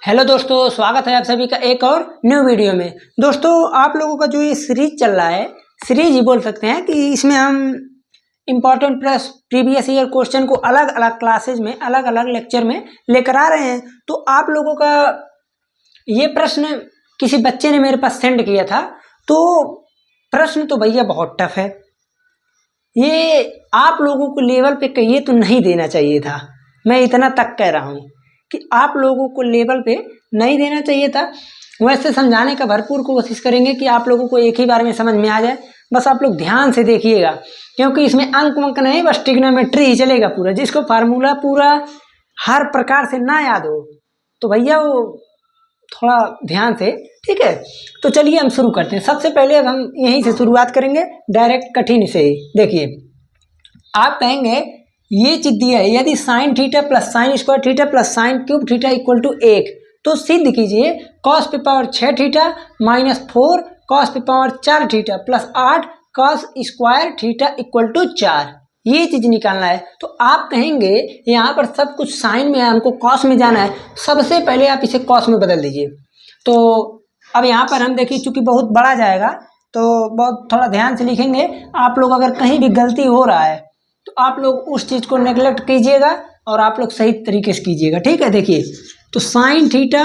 Hello दोस्तों, स्वागत है आप सभी का एक और न्यू वीडियो में। दोस्तों, आप लोगों का जो ये सीरीज चल रहा है, सीरीज ही बोल सकते हैं कि इसमें हम इम्पॉर्टेंट प्रीवियस ईयर क्वेश्चन को अलग अलग क्लासेज में, अलग अलग लेक्चर में लेकर आ रहे हैं। तो आप लोगों का ये प्रश्न किसी बच्चे ने मेरे पास सेंड किया था। तो प्रश्न तो भैया बहुत टफ है, ये आप लोगों को लेवल पे कहिए तो नहीं देना चाहिए था। मैं इतना तक कह रहा हूँ कि आप लोगों को लेवल पे नहीं देना चाहिए था। वैसे समझाने का भरपूर कोशिश करेंगे कि आप लोगों को एक ही बार में समझ में आ जाए। बस आप लोग ध्यान से देखिएगा, क्योंकि इसमें अंक वंक नहीं, बस ट्रिग्नोमेट्री ही चलेगा पूरा। जिसको फार्मूला पूरा हर प्रकार से ना याद हो तो भैया वो थोड़ा ध्यान से, ठीक है। तो चलिए हम शुरू करते हैं। सबसे पहले अब हम यहीं से शुरुआत करेंगे, डायरेक्ट कठिन से ही। देखिए, आप कहेंगे ये चीज दिया है, यदि sine theta plus sine square theta plus sine cube theta equal to 1, तो सिद्ध कीजिए कॉस पे पावर 6 थीटा माइनस 4 कॉस पे power 4 theta plus 8 cos square theta equal to 4। ये चीज निकालना है। तो आप कहेंगे यहाँ पर सब कुछ साइन में है, हमको कॉस में जाना है। सबसे पहले आप इसे कॉस में बदल दीजिए। तो अब यहाँ पर हम देखिए, चूंकि बहुत बड़ा जाएगा तो बहुत थोड़ा ध्यान से लिखेंगे। आप लोग अगर कहीं भी गलती हो रहा है तो आप लोग उस चीज को नेग्लेक्ट कीजिएगा और आप लोग सही तरीके से कीजिएगा, ठीक है। देखिए, तो sine theta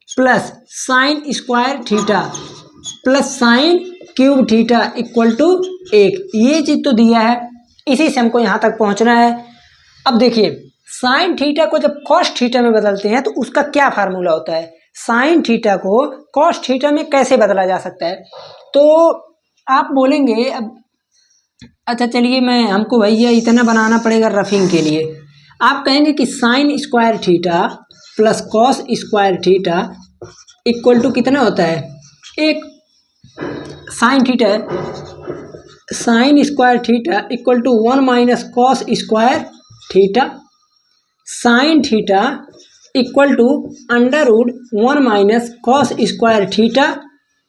plus sine square theta plus sine cube theta equal to 1, ये चीज तो दिया है। इसी से हमको यहाँ तक पहुँचना है। अब देखिए, साइन थीटा को जब कॉस थीटा में बदलते हैं तो उसका क्या फार्मूला होता है। साइन थीटा को कॉस थीटा में कैसे बदला जा सकता है। तो आप बोलेंगे, अब अच्छा चलिए, हमको भैया इतना बनाना पड़ेगा रफिंग के लिए। आप कहेंगे कि sine square theta plus cos square theta equal to कितना होता है। एक sine theta, sine square theta equal to 1 minus cos square theta, sine theta equal to under root 1 minus cos square theta.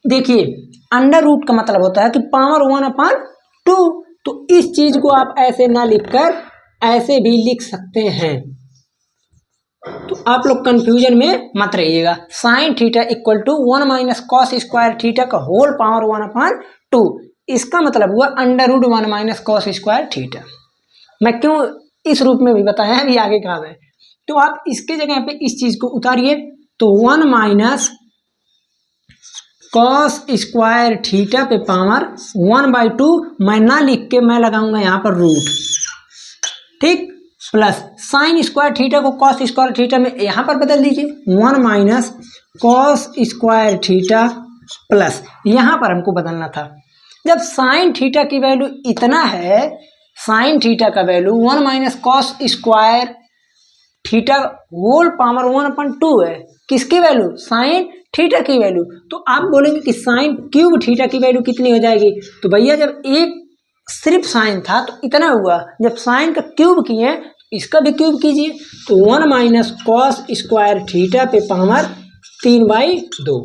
देखिए, अंडर रूट का मतलब होता है कि पावर 1/2। तो इस चीज को आप ऐसे ना लिखकर ऐसे भी लिख सकते हैं। तो आप लोग कंफ्यूजन में मत रहिएगा। Sine theta equal to 1 minus cos square theta का होल पावर 1/2, इसका मतलब हुआ under root 1 minus cos square theta. मैं क्यों इस रूप में भी बताया है, अभी आगे काम है। तो आप इसके जगह पे इस चीज को उतारिए, तो 1 माइनस कॉस स्क्वायर थीटा पे पावर 1/2 मैं ना लिख के मैं लगाऊंगा यहाँ पर रूट, ठीक, प्लस साइन स्क्वायर थीटा को कॉस स्क्वायर थीटा में यहाँ पर बदल दीजिए 1 minus cos square theta plus यहाँ पर हमको बदलना था। जब साइन थीटा की वैल्यू इतना है, साइन थीटा का value 1 minus cos square theta whole power 1/2 है। किसकी वैल्यू? साइन थीटा की वैल्यू। तो आप बोलेंगे कि साइन क्यूब थीटा की वैल्यू कितनी हो जाएगी। तो भैया, जब एक सिर्फ साइन था तो इतना हुआ, जब साइन का क्यूब किए तो इसका भी क्यूब कीजिए। तो 1 माइनस कॉस स्क्वायर थीटा पे पावर 3/2,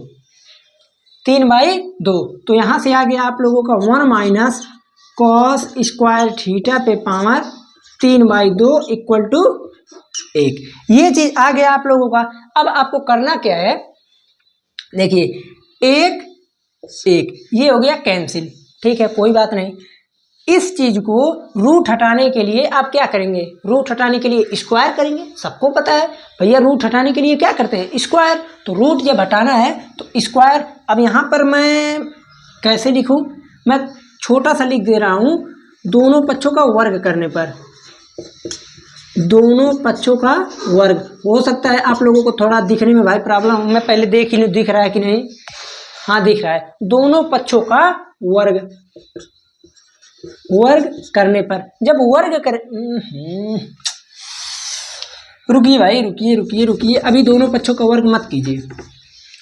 3/2। तो यहाँ से आ गया आप लोगों का 1 माइनस कॉस स्क्वायर थीटा पे पावर 3/2 इक्वल टू 1। ये चीज आ गया आप लोगों का। अब आपको करना क्या है, देखिए, एक ये हो गया कैंसिल, ठीक है, कोई बात नहीं। इस चीज को रूट हटाने के लिए आप क्या करेंगे, रूट हटाने के लिए स्क्वायर करेंगे। सबको पता है भैया, रूट हटाने के लिए क्या करते हैं, स्क्वायर। तो रूट जब हटाना है तो स्क्वायर। अब यहाँ पर मैं कैसे लिखूं, मैं छोटा सा लिख दे रहा हूं, दोनों पक्षों का वर्ग करने पर, दोनों पक्षों का वर्ग। हो सकता है आप लोगों को थोड़ा दिखने में भाई प्रॉब्लम, मैं पहले देख ही नहीं, दिख रहा है कि नहीं। हाँ, दिख रहा है। दोनों पक्षों का वर्ग, वर्ग करने पर, जब वर्ग कर, रुकिए भाई, रुकिए, अभी दोनों पक्षों का वर्ग मत कीजिए।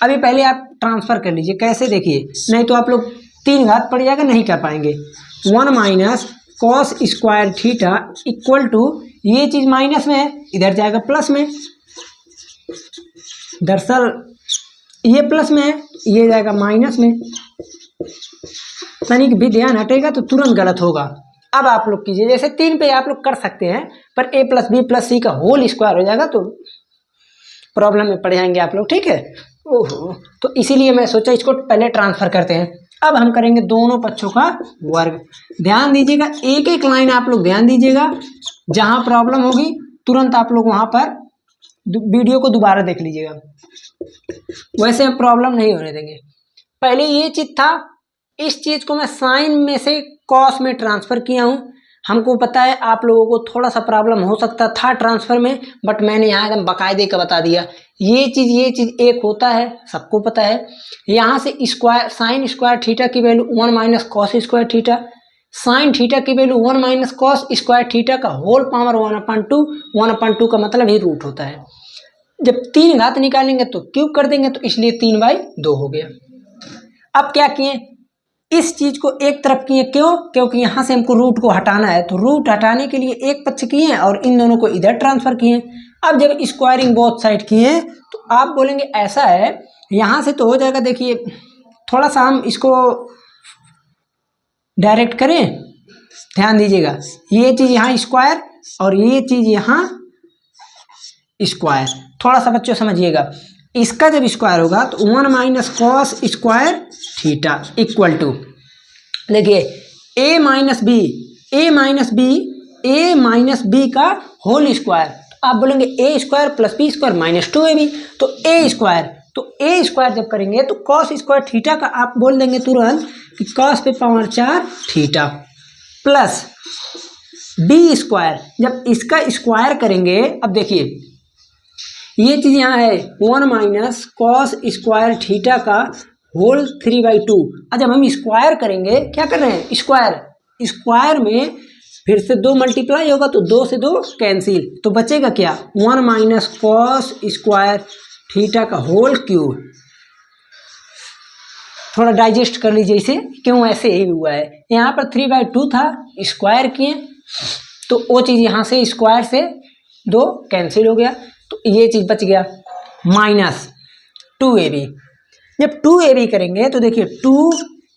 अभी पहले आप ट्रांसफर कर लीजिए। कैसे, देखिए, नहीं तो आप लोग 3 घात पड़ जाएगा, नहीं कर पाएंगे। 1 minus cos square theta equal to, ये चीज माइनस में है, इधर जाएगा प्लस में। दरअसल ये प्लस में है, ये जाएगा माइनस में। तनिक भी ध्यान हटेगा तो तुरंत गलत होगा। अब आप लोग कीजिए, जैसे 3 पे आप लोग कर सकते हैं, पर a प्लस बी प्लस सी का होल स्क्वायर हो जाएगा। तो प्रॉब्लम में पड़ जाएंगे आप लोग, ठीक है। ओहो, तो इसीलिए मैं सोचा इसको पहले ट्रांसफर करते हैं। अब हम करेंगे दोनों पक्षों का वर्ग। ध्यान दीजिएगा, एक एक लाइन आप लोग ध्यान दीजिएगा, जहां प्रॉब्लम होगी तुरंत आप लोग वहां पर वीडियो को दोबारा देख लीजिएगा, वैसे हम प्रॉब्लम नहीं होने देंगे। पहले ये चीज था, इस चीज को मैं साइन में से कॉस में ट्रांसफर किया हूं। हमको पता है आप लोगों को थोड़ा सा प्रॉब्लम हो सकता था ट्रांसफर में, बट मैंने यहाँ एकदम बाकायदे का बता दिया। ये चीज एक होता है, सबको पता है। यहाँ से स्क्वायर साइन स्क्वायर थीटा की value 1 minus cos square theta, sine theta की value 1 minus cos square theta का होल पावर 1/2। 1/2 का मतलब ही रूट होता है। जब 3 घात निकालेंगे तो क्यूब कर देंगे, तो इसलिए 3/2 हो गया। अब क्या किए, इस चीज को एक तरफ किए, क्यों? क्योंकि यहां से हमको रूट को हटाना है, तो रूट हटाने के लिए एक पक्ष किए हैं और इन दोनों को इधर ट्रांसफर किए। अब जब स्क्वायरिंग बोथ साइड किए तो आप बोलेंगे ऐसा है, यहां से तो हो जाएगा। देखिए थोड़ा सा हम इसको डायरेक्ट करें, ध्यान दीजिएगा, ये चीज यहाँ स्क्वायर और ये चीज यहाँ स्क्वायर, थोड़ा सा बच्चों समझिएगा। इसका जब स्क्वायर होगा तो 1 minus cos square theta equal to, देखिए a minus B, A minus B का होल स्क्वायर। तो आप बोलेंगे A square plus B square minus 2ab, तो ए स्क्वायर जब करेंगे तो कॉस स्क्वायर थीटा का आप बोल देंगे तुरंत कि कॉस पे power 4 theta plus B square. जब इसका स्क्वायर करेंगे, अब देखिए ये चीज यहाँ है 1 माइनस कॉस स्क्वायर थीटा का होल 3/2। और जब हम स्क्वायर करेंगे, क्या कर रहे हैं, स्क्वायर में फिर से 2 मल्टीप्लाई होगा तो 2 से 2 कैंसिल, तो बचेगा क्या, 1 माइनस कॉस स्क्वायर थीटा का होल क्यूब। थोड़ा डाइजेस्ट कर लीजिए इसे, क्यों ऐसे ही हुआ है। यहाँ पर 3/2 था, स्क्वायर किए तो वो चीज यहाँ से स्क्वायर से 2 कैंसिल हो गया, तो ये चीज बच गया माइनस 2ab। जब 2ab करेंगे तो देखिए 2ab,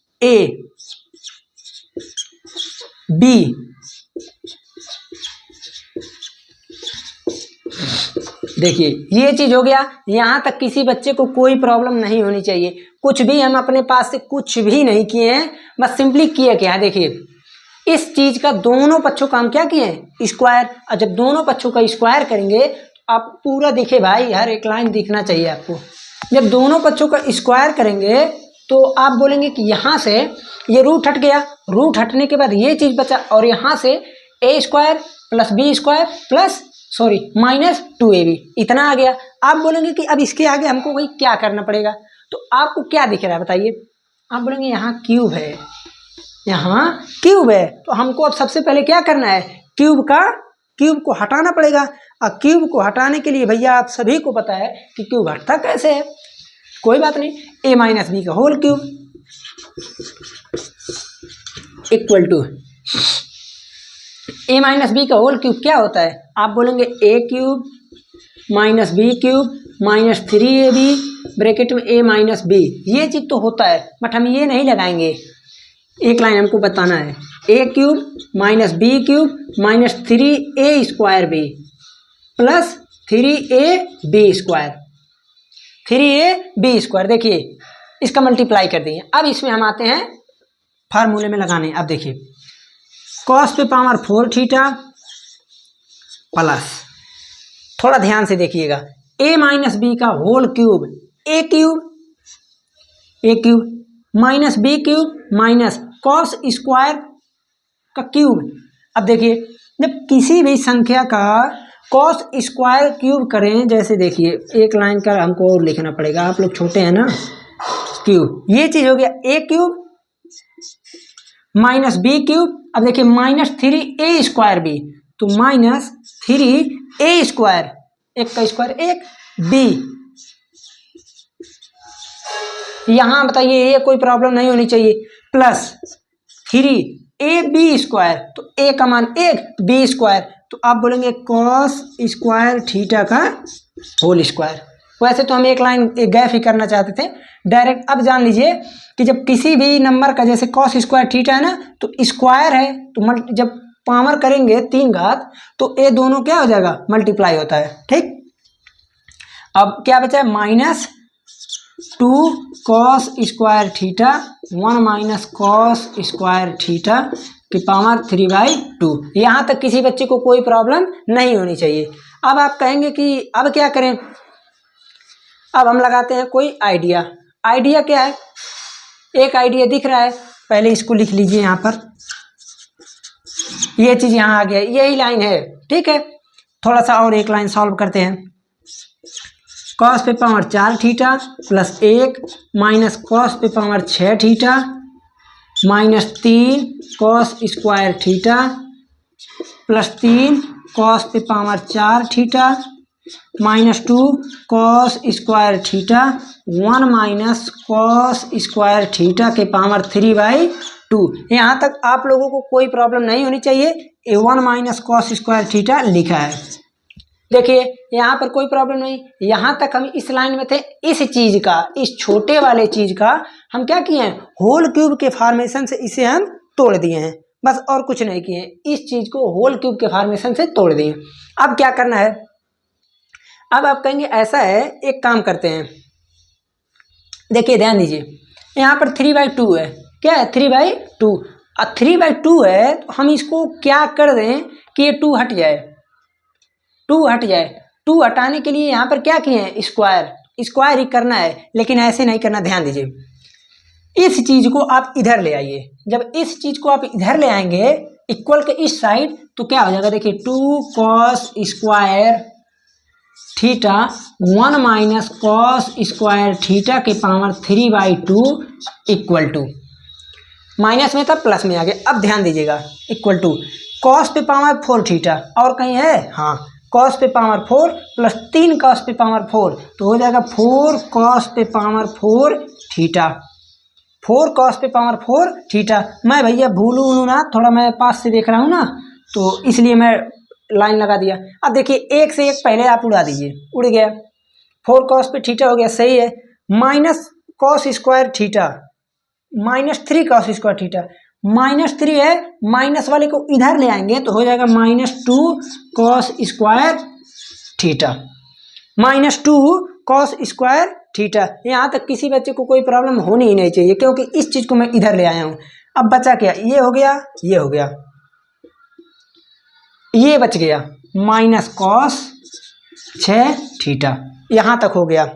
देखिए ये चीज हो गया। यहां तक किसी बच्चे को कोई प्रॉब्लम नहीं होनी चाहिए। कुछ भी हम अपने पास से कुछ भी नहीं किए हैं, बस सिंपली किए क्या है, देखिए इस चीज का दोनों पक्षों का हम क्या किए हैं, स्क्वायर। और जब दोनों पक्षों का स्क्वायर करेंगे, आप पूरा दिखे भाई, हर एक लाइन दिखना चाहिए आपको। जब दोनों पक्षों का स्क्वायर करेंगे तो आप बोलेंगे कि यहाँ से ये रूट हट गया, रूट हटने के बाद ये चीज बचा, और यहाँ से a square plus B square plus minus 2ab इतना आ गया। आप बोलेंगे कि अब इसके आगे हमको भाई क्या करना पड़ेगा, तो आपको क्या दिख रहा है बताइए। आप बोलेंगे यहाँ क्यूब है, यहाँ क्यूब है, तो हमको अब सबसे पहले क्या करना है, क्यूब को हटाना पड़ेगा। और क्यूब को हटाने के लिए भैया आप सभी को पता है कि क्यूब हटता कैसे है, कोई बात नहीं, a माइनस बी का whole cube equal to a minus B का होल क्यूब क्या होता है, आप बोलेंगे a cube minus B cube minus 3ab bracket में a माइनस बी। ये चीज तो होता है, बट हम ये नहीं लगाएंगे, एक लाइन हमको बताना है, a cube minus B cube minus 3a square B plus 3ab square, 3ab square. देखिए इसका मल्टीप्लाई कर दिए। अब इसमें हम आते हैं फार्मूले में लगाने। अब देखिए कॉस पे पावर 4 थीटा प्लस, थोड़ा ध्यान से देखिएगा, a माइनस बी का whole cube, a cube minus B cube minus cos square का क्यूब। अब देखिए जब किसी भी संख्या का कॉस स्क्वायर क्यूब करें, जैसे देखिए एक लाइन का हमको और लिखना पड़ेगा, आप लोग छोटे हैं ना, क्यूब, ये चीज हो गया a cube minus B cube. अब देखिए माइनस 3a स्क्वायर बी, तो माइनस 3a स्क्वायर, एक का स्क्वायर एक b। यहां बताइए ये कोई प्रॉब्लम नहीं होनी चाहिए, प्लस 3ab स्क्वायर, तो a का मान 1, b स्क्वायर, तो आप बोलेंगे कॉस स्क्वायर थीटा का होल स्क्वायर। वैसे तो हम एक लाइन एक गैप ही करना चाहते थे डायरेक्ट। अब जान लीजिए कि जब किसी भी नंबर का, जैसे कॉस स्क्वायर थीटा है ना, तो स्क्वायर है, तो जब पावर करेंगे 3 घात तो ये दोनों क्या हो जाएगा, मल्टीप्लाई होता है, ठीक। अब क्या बचा है, minus 2 cos square theta 1 minus cos square theta की पावर 3/2। यहाँ तक किसी बच्चे को कोई प्रॉब्लम नहीं होनी चाहिए। अब आप कहेंगे कि अब क्या करें, अब हम लगाते हैं कोई आइडिया। आइडिया क्या है, एक आइडिया दिख रहा है, पहले इसको लिख लीजिए यहाँ पर, ये चीज यहाँ आ गया, यही लाइन है, ठीक है। थोड़ा सा और एक लाइन सॉल्व करते हैं। कॉस पे power 4 theta plus 1 minus cos पे power 6 theta minus 3 cos square theta plus 3 cos पे power 4 theta minus 2 cos square theta 1 minus cos square theta के पावर 3/2। यहाँ तक आप लोगों को कोई प्रॉब्लम नहीं होनी चाहिए। 1 माइनस कॉस स्क्वायर थीटा लिखा है, देखिए यहाँ पर कोई प्रॉब्लम नहीं। यहाँ तक हम इस लाइन में थे, इस चीज का, इस छोटे वाले चीज का हम क्या किए हैं, होल क्यूब के फॉर्मेशन से इसे हम तोड़ दिए हैं, बस और कुछ नहीं किए। इस चीज को होल क्यूब के फॉर्मेशन से तोड़ दिए। अब क्या करना है, अब आप कहेंगे ऐसा है, एक काम करते हैं, देखिए ध्यान दीजिए, यहाँ पर 3/2 है, क्या है 3/2। और 3/2 है तो हम इसको क्या कर दें कि ये 2 हट जाए, 2 हट जाए। 2 हटाने के लिए यहाँ पर क्या किए हैं, स्क्वायर, स्क्वायर ही करना है, लेकिन ऐसे नहीं करना। ध्यान दीजिए, इस चीज को आप इधर ले आइए। जब इस चीज को आप इधर ले आएंगे इक्वल के इस साइड, तो क्या हो जाएगा, देखिए 2 cos square theta 1 minus cos square theta के पावर 3/2 इक्वल टू, माइनस में था प्लस में आ गया। अब ध्यान दीजिएगा, इक्वल टू कॉस पे पावर 4 थीटा, और कहीं है, हाँ, कॉस पे पावर 4 प्लस 3 कॉस पे पावर 4, तो हो जाएगा 4 कॉस पे पावर 4 थीटा, 4 कॉस पे पावर 4 थीटा। मैं भैया भूलूँ ना, थोड़ा मैं पास से देख रहा हूँ ना, तो इसलिए मैं लाइन लगा दिया। अब देखिए एक से एक पहले आप उड़ा दीजिए, उड़ गया, 4 कॉस पे थीटा हो गया, सही है। Minus cos square theta minus 3 cos square theta, -3 है, माइनस वाले को इधर ले आएंगे तो हो जाएगा -2 cos square theta, -2 cos square theta. यहाँ तक किसी बच्चे को कोई प्रॉब्लम होनी ही नहीं चाहिए, क्योंकि इस चीज को मैं इधर ले आया हूँ। अब बचा क्या, ये हो गया, ये हो गया, ये बच गया, माइनस कॉस 6 थीटा, यहाँ तक हो गया।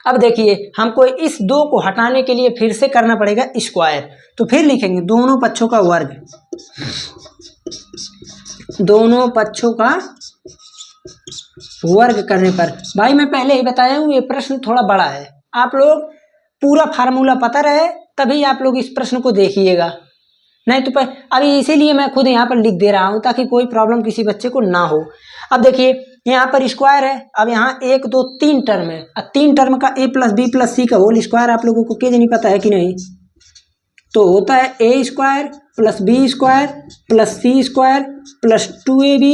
अब देखिए हमको इस 2 को हटाने के लिए फिर से करना पड़ेगा स्क्वायर, तो फिर लिखेंगे दोनों पक्षों का वर्ग, दोनों पक्षों का वर्ग करने पर। भाई मैं पहले ही बताया हूँ, ये प्रश्न थोड़ा बड़ा है, आप लोग पूरा फार्मूला पता रहे तभी आप लोग इस प्रश्न को देखिएगा, नहीं तो अभी इसीलिए मैं खुद यहाँ पर लिख दे रहा हूँ ताकि कोई प्रॉब्लम किसी बच्चे को ना हो। अब देखिए यहाँ पर स्क्वायर है, अब यहाँ 1 2 3 टर्म है, अब 3 टर्म का a प्लस बी प्लस सी का होल स्क्वायर आप लोगों को नहीं पता है कि नहीं, तो होता है a square plus B square plus C square plus 2ab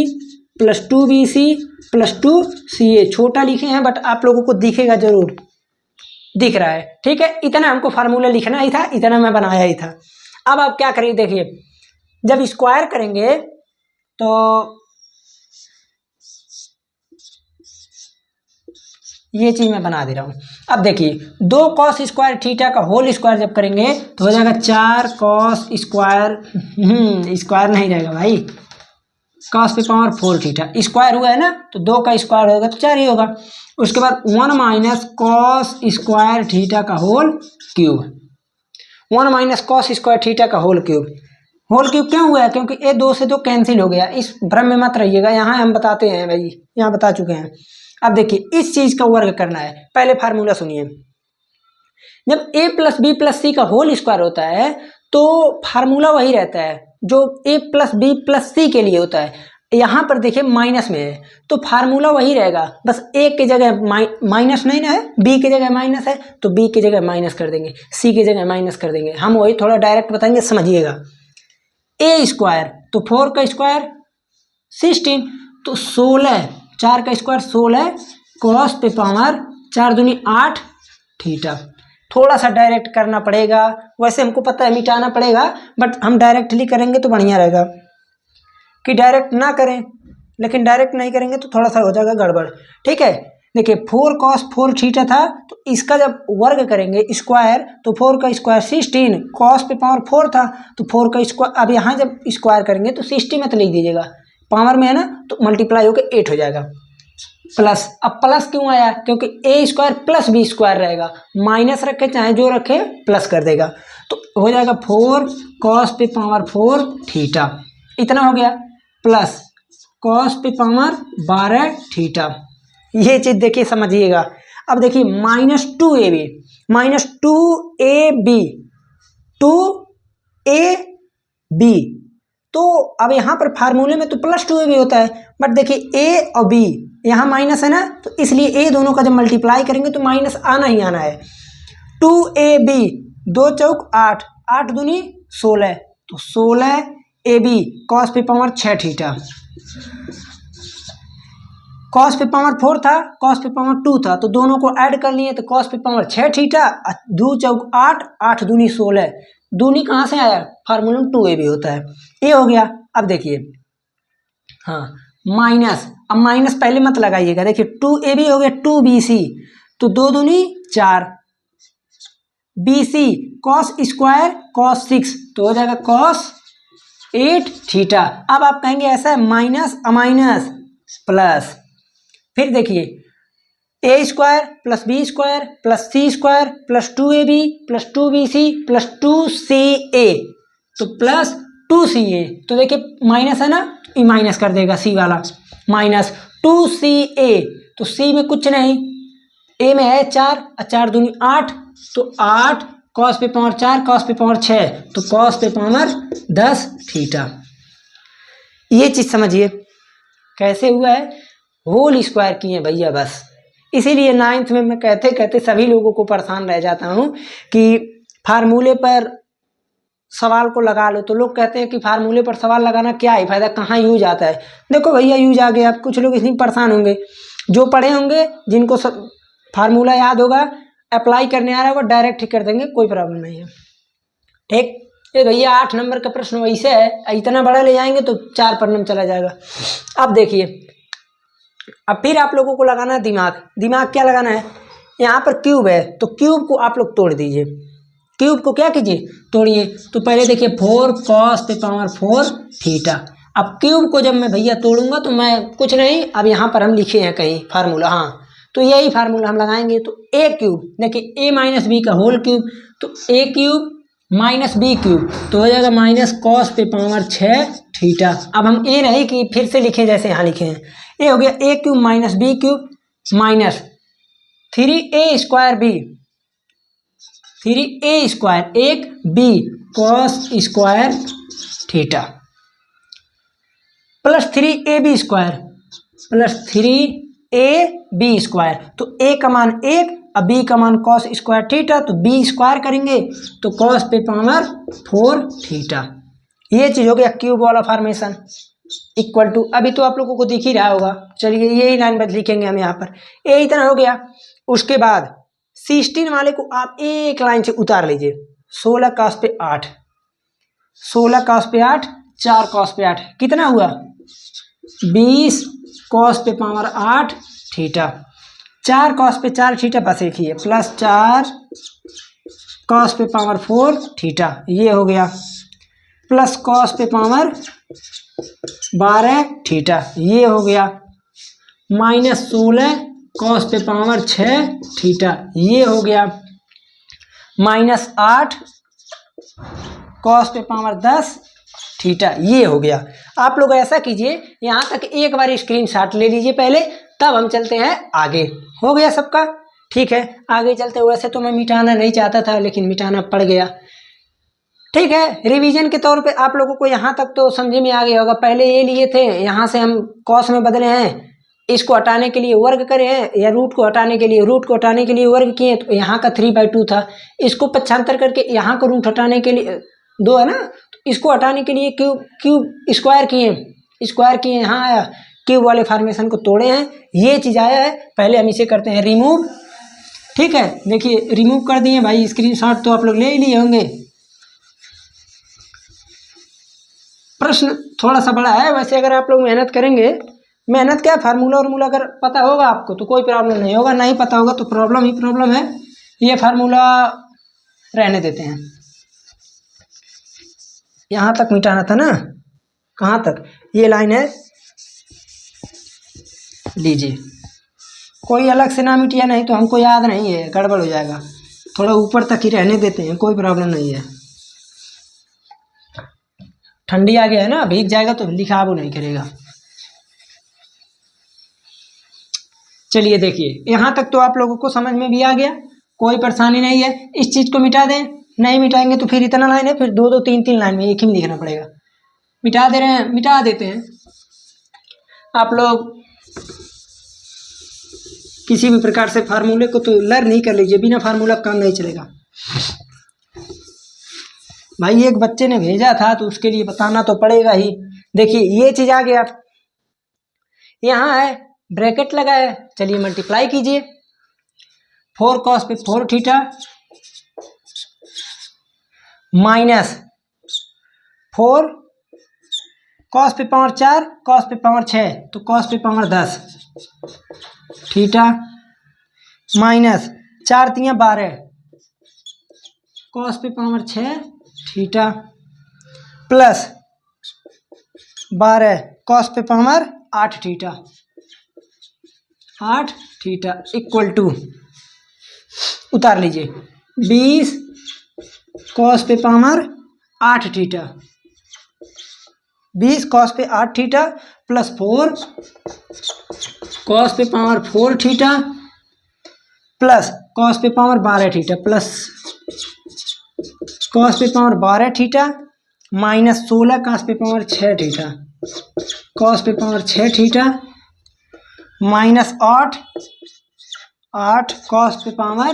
plus 2bc plus 2ca। छोटा लिखे हैं बट आप लोगों को दिखेगा जरूर, दिख रहा है, ठीक है। इतना हमको फार्मूला लिखना ही था, इतना मैं बनाया ही था। अब आप क्या करेंगे, देखिए जब स्क्वायर करेंगे तो ये चीज मैं बना दे रहा हूं। अब देखिए 2 कॉस स्क्वायर थीटा का होल स्क्वायर जब करेंगे तो हो जाएगा 4 कॉस स्क्वायर, स्क्वायर नहीं रहेगा भाई, कॉस पे पावर 4 थीटा, स्क्वायर हुआ है ना, तो 2 का स्क्वायर होगा तो 4 ही होगा। उसके बाद 1 माइनस कॉस स्क्वायर थीटा का whole cube, 1 minus cos square theta का होल क्यूब। होल क्यूब क्यों हुआ है, क्योंकि ये 2 से 2 कैंसिल हो गया, इस भ्रम में मत रहिएगा, यहाँ हम बताते हैं भाई, यहाँ बता चुके हैं। अब देखिए इस चीज का वर्ग करना है, पहले फार्मूला सुनिए। जब a प्लस बी प्लस सी का होल स्क्वायर होता है तो फार्मूला वही रहता है जो a प्लस बी प्लस सी के लिए होता है। यहाँ पर देखिए माइनस में है तो फार्मूला वही रहेगा, बस a की जगह माइनस नहीं ना है, b की जगह माइनस है तो b की जगह माइनस कर देंगे, c की जगह माइनस कर देंगे। हम वही थोड़ा डायरेक्ट बताएंगे, समझिएगा। a स्क्वायर तो 4 का स्क्वायर 16, तो 16, 4 का स्क्वायर 16 कॉस पे पावर 4 दूनी 8 थीटा। थोड़ा सा डायरेक्ट करना पड़ेगा, वैसे हमको पता है मिटाना पड़ेगा, बट हम डायरेक्टली करेंगे तो बढ़िया रहेगा कि डायरेक्ट ना करें, लेकिन डायरेक्ट नहीं करेंगे तो थोड़ा सा हो जाएगा गड़बड़, ठीक है। देखिए 4 cos 4 थीटा था, तो इसका जब वर्ग करेंगे स्क्वायर तो 4 का स्क्वायर 16, cos पे पावर 4 था तो 4 का स्क्वायर, अब यहाँ जब स्क्वायर करेंगे तो 60 मत लिख दीजिएगा, पावर में है ना तो मल्टीप्लाई होकर 8 हो जाएगा प्लस। अब प्लस क्यों आया, क्योंकि ए स्क्वायर प्लस बी स्क्वायर रहेगा, माइनस रखे चाहे जो रखे प्लस कर देगा, तो हो जाएगा 4 cos पे पावर 4 थीटा, इतना हो गया, प्लस cos पे पावर 12 थीटा। ये चीज देखिए समझिएगा। अब देखिए -2ab, -2ab, 2ab, तो अब यहाँ पर फार्मूले में तो +2ab होता है, बट देखिए a और b यहाँ माइनस है ना, तो इसलिए a दोनों का जब मल्टीप्लाई करेंगे तो माइनस आना ही आना है। 2ab 2 चौक 8, 8 दूनी 16, तो 16ab cos पे पावर 6 थीटा, cos पे पावर 4 था, cos पे पावर 2 था, तो दोनों को ऐड कर लिए तो cos पे पावर 6 थीटा, 2 चौक 8, 8 दूनी 16, दूनी कहाँ से आया, फार्मूला में 2ab होता है, ये हो गया। अब देखिए हाँ माइनस, अब माइनस पहले मत लगाइएगा, देखिए 2ab हो गया 2bc, तो 2 दूनी 4, bc cos स्क्वायर cos 6, तो हो जाएगा cos 8 थीटा। अब आप कहेंगे ऐसा है माइनस माइनस प्लस, फिर देखिए A square plus B square plus C square plus 2ab plus 2bc plus 2ca, तो प्लस 2ca, तो देखिए माइनस है ना, ये माइनस कर देगा सी वाला, माइनस 2ca, तो सी में कुछ नहीं, ए में है 4, 4 दूनी 8, तो 8 cos पे पावर 4 cos पे पावर 6, तो cos पे पावर 10 थीटा। ये चीज समझिए कैसे हुआ है, होल स्क्वायर किए भैया बस। इसीलिए 9th में मैं कहते कहते सभी लोगों को परेशान रह जाता हूँ कि फार्मूले पर सवाल को लगा लो, तो लोग कहते हैं कि फार्मूले पर सवाल लगाना क्या है फायदा, कहाँ यूज आता है। देखो भैया यूज आ गया, आप कुछ लोग इतनी परेशान होंगे, जो पढ़े होंगे जिनको सब फार्मूला याद होगा, अप्लाई करने आ रहा होगा, डायरेक्ट ही कर देंगे, कोई प्रॉब्लम नहीं है। ठीक, ये भैया 8 नंबर का प्रश्न वैसे है, इतना बड़ा ले जाएंगे तो 4 पन्ने में चला जाएगा। अब देखिए, अब फिर आप लोगों को लगाना है दिमाग, दिमाग क्या लगाना है, यहाँ पर क्यूब है तो क्यूब को आप लोग तोड़ दीजिए, क्यूब को क्या कीजिए तोड़िए। तो पहले देखिए 4 cos पे पावर 4 थीटा। अब क्यूब को जब मैं भैया तोड़ूंगा तो मैं कुछ नहीं, अब यहाँ पर हम लिखे हैं कहीं फार्मूला, हाँ तो यही फार्मूला हम लगाएंगे। तो ए क्यूब देखिए a माइनस बी का होल क्यूब, तो ए क्यूब माइनस बी क्यूब, तो हो जाएगा माइनस cos पे पावर 6 थीटा। अब हम ए नहीं कि फिर से लिखे जैसे यहाँ लिखे हैं, ए हो गया A cube minus B cube minus 3a square B, 3a square एक B cos square theta plus 3ab square plus 3ab square, तो a का मान 1, अब b का मान cos स्क्वायर थीटा, तो b स्क्वायर करेंगे तो cos पे पावर 4 थीटा। ये चीज हो गया क्यूब वाला फॉर्मेशन इक्वल टू, अभी तो आप लोगों को दिख ही रहा होगा, चलिए यही लाइन बद लिखेंगे हम यहाँ पर, ये इतना हो गया। उसके बाद 16 वाले को आप एक लाइन से उतार लीजिए, 16 cos पे 8, 16 cos पे 8, 4 cos पे 8 कितना हुआ 20 cos पे पावर 8 थीटा, 4 cos पे 4 थीटा बस एक ही है, प्लस 4 cos पे पावर 4 थीटा, ये हो गया, प्लस cos पे पावर 12 थीटा, ये हो गया, माइनस 16 cos पे पावर 6 थीटा, ये हो गया, माइनस 8 cos पे पावर 10 थीटा, ये हो गया। आप लोग ऐसा कीजिए, यहाँ तक एक बार स्क्रीनशॉट ले लीजिए पहले, तब हम चलते हैं आगे। हो गया सबका, ठीक है आगे चलते। वैसे तो मैं मिटाना नहीं चाहता था लेकिन मिटाना पड़ गया, ठीक है। रिवीजन के तौर पे आप लोगों को यहाँ तक तो समझ में आ गया होगा। पहले ये लिए थे, यहाँ से हम cos में बदले हैं, इसको हटाने के लिए वर्ग करे हैं, या रूट को हटाने के लिए वर्ग किए, तो यहाँ का 3/2 था, इसको 75 करके यहाँ का रूट हटाने के लिए 2 है ना, तो इसको हटाने के लिए क्यूब स्क्वायर किए, यहाँ आया क्यूब वाले फॉर्मेशन को तोड़े हैं, ये चीज आया है। पहले हम इसे करते हैं रिमूव, ठीक है। देखिए रिमूव कर दिए भाई, स्क्रीनशॉट तो आप लोग ले ही लिए होंगे। प्रश्न थोड़ा सा बड़ा है, वैसे अगर आप लोग मेहनत करेंगे मेहनत क्या, फार्मूला और मूला अगर पता होगा आपको तो कोई प्रॉब्लम नहीं होगा, नहीं पता होगा तो प्रॉब्लम ही प्रॉब्लम है। ये फार्मूला रहने देते हैं। यहाँ तक मिटाना था ना, कहाँ तक, ये लाइन है, लीजिए। कोई अलग से ना मिटिया, नहीं तो हमको याद नहीं है, गड़बड़ हो जाएगा। थोड़ा ऊपर तक ही रहने देते हैं, कोई प्रॉब्लम नहीं है। ठंडी आ गया है ना, भीग जाएगा तो लिखा वो नहीं करेगा। चलिए देखिए, यहाँ तक तो आप लोगों को समझ में भी आ गया, कोई परेशानी नहीं है। इस चीज़ को मिटा दें, नहीं मिटाएंगे तो फिर इतना लाइन है, फिर दो दो तीन तीन लाइन में एक ही में लिखना पड़ेगा। मिटा दे रहे हैं, मिटा देते हैं। आप लोग किसी भी प्रकार से फार्मूले को तो लर्न नहीं कर लीजिए, बिना फार्मूला काम नहीं चलेगा। भाई एक बच्चे ने भेजा था तो उसके लिए बताना तो पड़ेगा ही। देखिए ये चीज आ गया, यहाँ है ब्रैकेट लगा है, चलिए मल्टीप्लाई कीजिए। 4 cos पे 4 थीटा माइनस 4 cos पे पावर 4 cos पे पावर 6 तो cos पे पावर 10 थीटा माइनस 4 तियां 12 cos पे पावर 6 थीटा प्लस 12 cos पे power 8 theta 8 theta equal to, उतार लीजिए, 20 cos पे पावर 8 थीटा, 20 cos पे 8 थीटा प्लस 4 cos पे पावर 4 थीटा प्लस cos पे पावर 12 थीटा प्लस cos पे पावर 12 थीटा माइनस 16 cos पे पावर 6 थीटा, cos पे पावर 6 थीटा माइनस 8 cos पे पावर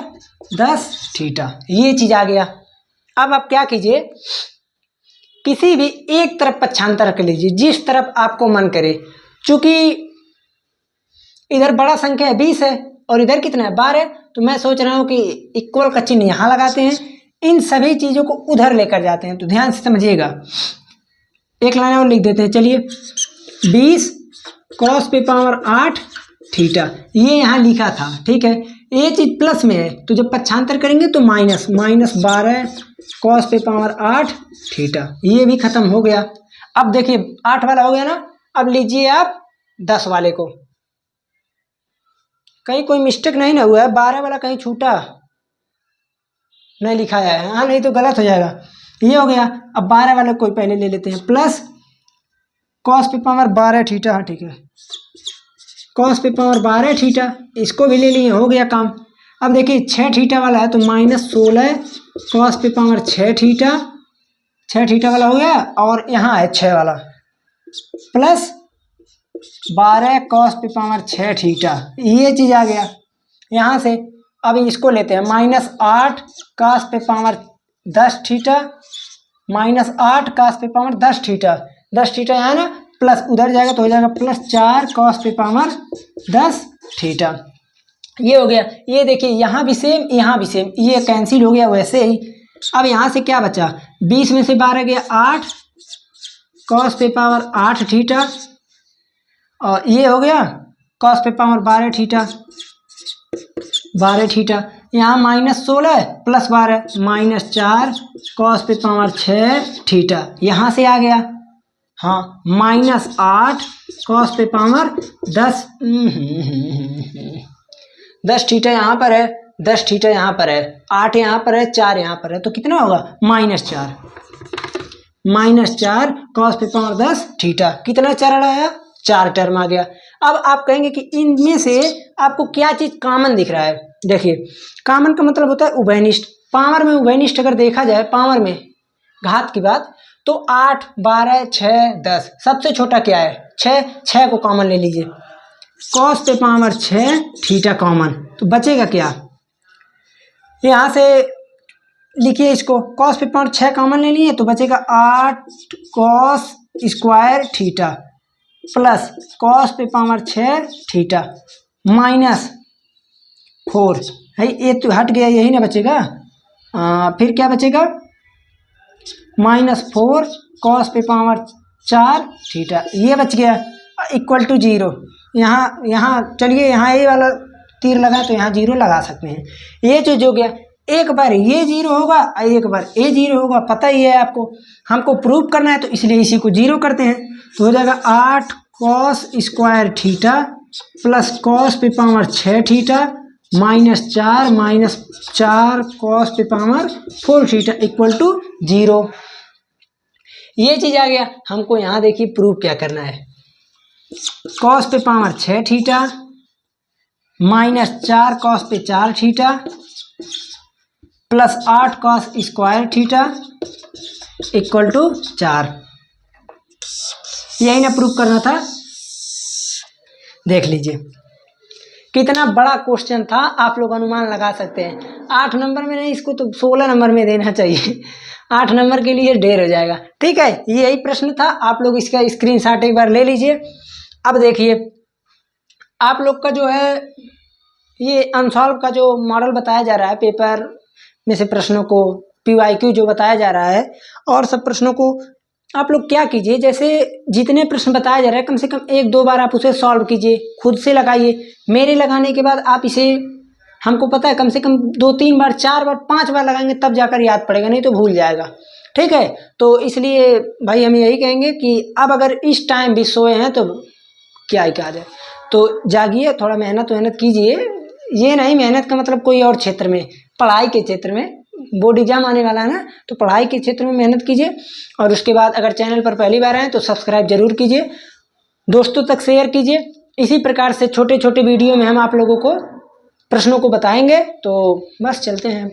10 थीटा। ये चीज आ गया। अब आप क्या कीजिए, किसी भी एक तरफ पक्षांतर कर लीजिए, जिस तरफ आपको मन करे। चूंकि इधर बड़ा संख्या है 20 है और इधर कितना है 12, तो मैं सोच रहा हूँ कि इक्वल का चिन्ह यहाँ लगाते हैं, इन सभी चीजों को उधर लेकर जाते हैं। तो ध्यान से समझिएगा, एक लाइन और लिख देते हैं। चलिए 20 cos पे पावर 8 थीटा, ये यहाँ लिखा था, ठीक है। ये चीज प्लस में है तो जब पक्षांतर करेंगे तो माइनस 12 cos पे पावर 8 थीटा, ये भी खत्म हो गया। अब देखिए 8 वाला हो गया ना, अब लीजिए आप 10 वाले को, कहीं कोई मिस्टेक नहीं ना हुआ है, 12 वाला कहीं छूटा नहीं लिखा है, हाँ नहीं तो गलत हो जाएगा। ये हो गया। अब 12 वाले कोई पहले ले लेते हैं, प्लस cos पे पावर 12 थीटा, हाँ ठीक है, cos पे पावर 12 थीटा, इसको भी ले लिए, हो गया काम। अब देखिए 6 थीटा वाला है तो माइनस 16 cos पे पावर 6 थीटा, 6 थीटा वाला हो गया, और यहाँ है 6 वाला प्लस 12 cos पे पावर 6 थीटा, ये चीज आ गया यहाँ से। अब इसको लेते हैं, माइनस 8 cos पे पावर 10 थीटा माइनस 8 cos पे पावर 10 थीटा, 10 थीटा यहाँ ना, प्लस उधर जाएगा तो हो जाएगा प्लस 4 cos पे पावर 10 थीटा, ये हो गया। ये देखिए यहाँ भी सेम, यहाँ भी सेम, ये कैंसिल हो गया वैसे ही। अब यहाँ से क्या बचा, 20 में से 12 गया 8 cos पे पावर 8 थीटा, और ये हो गया cos पे पावर 12 थीटा, 12 थीटा, यहाँ माइनस 16 प्लस 12 माइनस 4 cos पे पावर 6 थीटा, यहाँ से आ गया, हाँ माइनस 8 cos पे पावर 10 थीटा यहाँ पर है, 10 थीटा यहाँ पर है, 8 यहाँ पर है, 4 यहाँ पर है, तो कितना होगा माइनस 4 cos पे पावर 10 थीटा। कितना चरण आया, 4 टर्म आ गया। अब आप कहेंगे कि इनमें से आपको क्या चीज कॉमन दिख रहा है। देखिए कॉमन का मतलब होता है उभयनिष्ठ। पावर में उभयनिष्ठ अगर देखा जाए, पावर में घात की बात, तो 8 12 6 10, सबसे छोटा क्या है 6 को कॉमन ले लीजिए, cos पे पावर 6 थीटा कॉमन, तो बचेगा क्या, यहाँ से लिखिए इसको, cos पे पावर 6 कॉमन ले लिए तो बचेगा 8 cos square theta plus cos पे पावर 6 थीटा माइनस 4 है, ये तो हट गया, यही ना बचेगा। फिर क्या बचेगा, -4 cos पे पावर 4 थीटा, ये बच गया। Equal to 0। यहाँ चलिए यहाँ ए वाला तीर लगा तो यहाँ 0 लगा सकते हैं। ये जो गया, एक बार ये 0 होगा और एक बार ए 0 होगा, पता ही है आपको। हमको प्रूव करना है तो इसलिए इसी को 0 करते हैं। तो हो जाएगा 8 cos square theta plus cos पे पावर 6 थीटा माइनस 4 cos पे पावर 4 थीटा इक्वल टू 0। ये चीज आ गया। हमको यहाँ देखिए प्रूव क्या करना है। cos पे पावर 6 थीटा माइनस 4 cos पे 4 theta plus 8 cos square theta equal to 4। यही ना प्रूव करना था। देख लीजिए कितना बड़ा क्वेश्चन था, आप लोग अनुमान लगा सकते हैं। 8 नंबर में नहीं, इसको तो 16 नंबर में देना चाहिए। 8 नंबर के लिए ढेर हो जाएगा। ठीक है, यही प्रश्न था। आप लोग इसका स्क्रीनशॉट एक बार ले लीजिए। अब देखिए आप लोग का जो है ये अनसॉल्व का जो मॉडल बताया जा रहा है, पेपर में से प्रश्नों को PYQ जो बताया जा रहा है, और सब प्रश्नों को आप लोग क्या कीजिए, जैसे जितने प्रश्न बताया जा रहा है कम से कम 1-2 बार आप उसे सॉल्व कीजिए, खुद से लगाइए। मेरे लगाने के बाद आप इसे, हमको पता है कम से कम 2-3 बार 4 बार 5 बार लगाएंगे तब जाकर याद पड़ेगा, नहीं तो भूल जाएगा। ठीक है, तो इसलिए भाई हम यही कहेंगे कि अब अगर इस टाइम भी सोए हैं तो क्या ही कहा जाए। तो जागिए, थोड़ा मेहनत कीजिए। ये नहीं मेहनत का मतलब कोई और क्षेत्र में, पढ़ाई के क्षेत्र में, बोर्ड एग्जाम आने वाला है ना, तो पढ़ाई के क्षेत्र में मेहनत कीजिए। और उसके बाद अगर चैनल पर पहली बार आए तो सब्सक्राइब जरूर कीजिए, दोस्तों तक शेयर कीजिए। इसी प्रकार से छोटे छोटे वीडियो में हम आप लोगों को प्रश्नों को बताएंगे। तो बस चलते हैं।